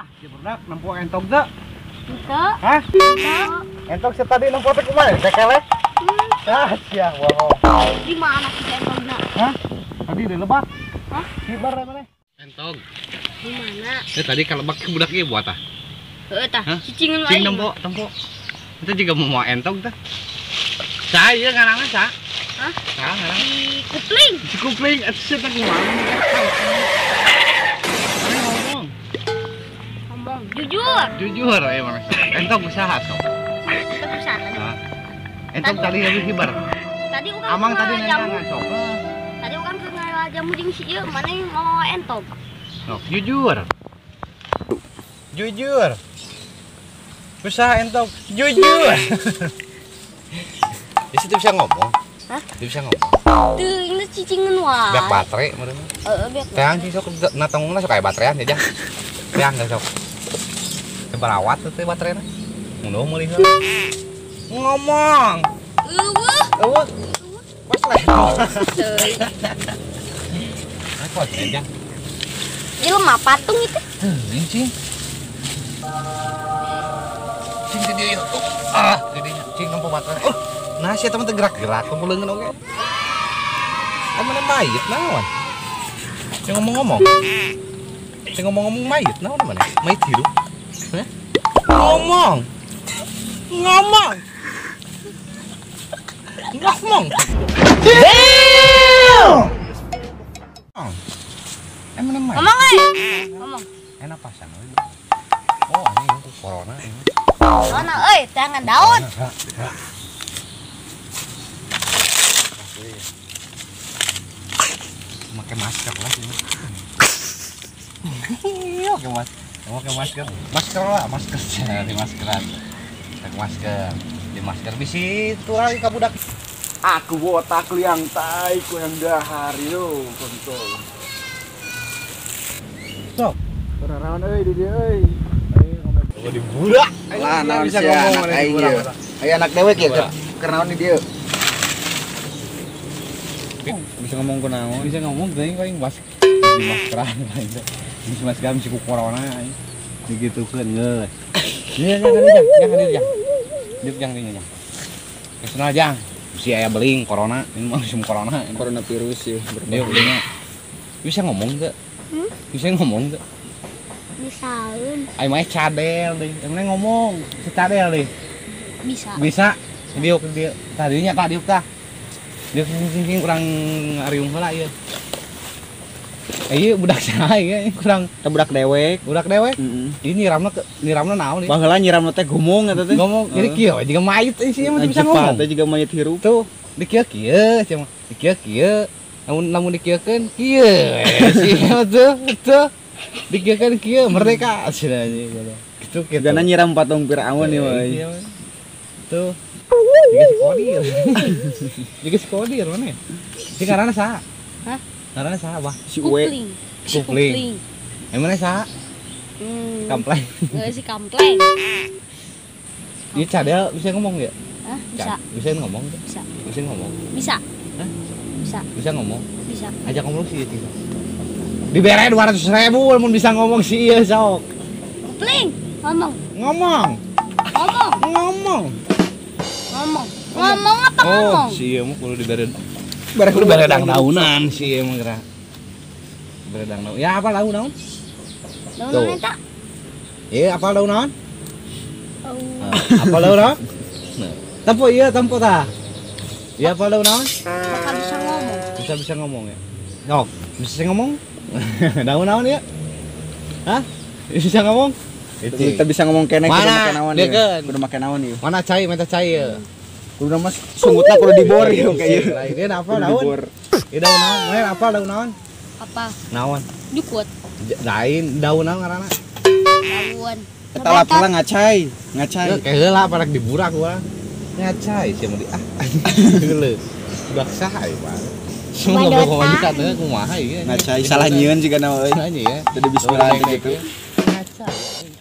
Ah, si budak nempo entok teh. Entok. Hah? Entok. Entok si tadi nempo teh kumaha? Tekelek? Ah, sia bohong. Di mana sih entoknya? Hah? Tadi di lebak. Hah? Kibar mana? Entog. Di mana? Tadi kalau bak budak ieu buat ah. Heuh tah, Hah? cicing Cing tempo. Itu juga mau entog teh. Saya ngarangna sa. Hah? Sa ngarang. Di kupling. Si kupling atuh teh kumaha? Ngomong. Ngomong jujur. Jujur emang entog usaha sok. Kita bisa. Hah? Entog tadi habis kibar. Tadi ukan Amang tadi jamu. nengangan sok. Tadi ukan ke jamu jeung si ieu, mana yang mau entok? Sok jujur. Jujur. Usaha entok jujur. Ya situ bisa ngomong. Hah? Dia bisa ngomong. Teu ini cicingan wae. Biak baterai meureun. Biak. Teang sih sok natongna sok aya baterean ya jang. Teang geus sok. Teu barawat teh baterena. Munduh meuli heula. Ngomong. Eueuh. Pas lah. Teuy. Apa sih jang? Jelema patung itu. Ini cing. Cing di dia. Ah, di dia. Cing nempo baterai. Oh, nah sia teman teh gerak-gerak kumpul leungeun oge. Mana mayit naon? Cing ngomong-ngomong. Cing ngomong-ngomong mayit naon mana? Mayit hidup. Hah? Ngomong. Ngomong. Ngomong. Damn. Emang mayit. Ngomong euy. Ngomong. Enak pasang. Oh, ini untuk corona ini. Mana euy, jangan daun. Pakai masker lah ini. Oke mas, pakai masker. Masker lah, masker di maskeran. Pakai masker, di masker bisi itu lagi kabudak. Aku botak liang tai ku yang dahar yo kontol. Sok. Perarawan euy di dieu euy. Oh di budak. Lah naon bisa sia ngomong anak di aing budak. ieu. Aya anak dewek ya keur naon di dieu? Bisa ngomong kunaon? Bisa ngomong teuing paling di maskeran paling. Bisa maskeran si ku corona aing. Digitukeun geus. Iya jang. Kesana jang. Si aya beling corona, ini mah musim corona. Coronavirus ya. Dia belinya. Bisa ngomong enggak? Bisa ngomong enggak? Bisaeun. Ai mah cadel deh. Emang ngomong, cadel deh. Bisa. Bisa. Diuk dia. Tadinya Kak diuk tah. Dia sing kurang ariung heula ieu. Ieu budak saha ieu kurang Budak dewek. budak dewek. Heeh. Ini nyiramna naon ieu? Baheula nyiramna teh gumung eta teh. Ngomong jadi kieu we jiga mayit sih mah bisa ngomong. Teh juga mayit hirup. Tuh, di kieu cenah. Di kieu. Namun dikieukeun kieu. Sia tuh. Dikieukeun kieu merdeka cenah gitu. Gitu. Gana nyiram patung Firaun ieu we. Iya, tuh. Jika skodir mana? Si karana saha? Hah? Karana saha bah? Si Uwe. Kupling. Emangnya saha? Kampleng. Si kampleng. Ini cadel bisa ngomong ya? Hah? Bisa. Bisa ngomong? Bisa. Bisa ngomong? Bisa. Hah? Bisa. Bisa ngomong? Bisa. Ajak ngomong sih itu. Dibere 200.000 mun bisa ngomong si ieu sok. Kupling. Ngomong. Ngomong. Ngomong. Ngomong. Ngomong. Ngomong apa ngomong? Oh, si ieu mah kudu dibere. Kudu beredang daunan si ieu mah geura. Beredang daun. Ya apa daun naon? Daun eta. Iya, apa daun naon? Oh. Apa daun naon? Tempo iya, tempo tah. Iya apa daun naon? Bakal bisa ngomong. Bisa ngomong ya. Nok, bisa ngomong? Daun naon ya? Hah? Bisa ngomong? Kita bisa ngomong kene kudu make naon Dia ieu. kan. Kudu make naon ieu. Mana cai, minta cai ya. Kudu mas sungutna kudu dibor ieu kayak ieu. Lain apa Kudu daun? dibor. Iya daun naon? Mana apa daun naon? Apa? Naon? Jukut. Lain daun naon ngaranna? Daun. Eta lapar ngacai. Ya kayak heula parek diburak gua. Ngacai sih mau di Heuleuh. Budak saha ieu, Pak? Semua Badota. goblok majikan teh kumaha ieu. Ngacai salah nyieun juga na euy. Nanya ya. Tadi bismillah gitu. Ngacai.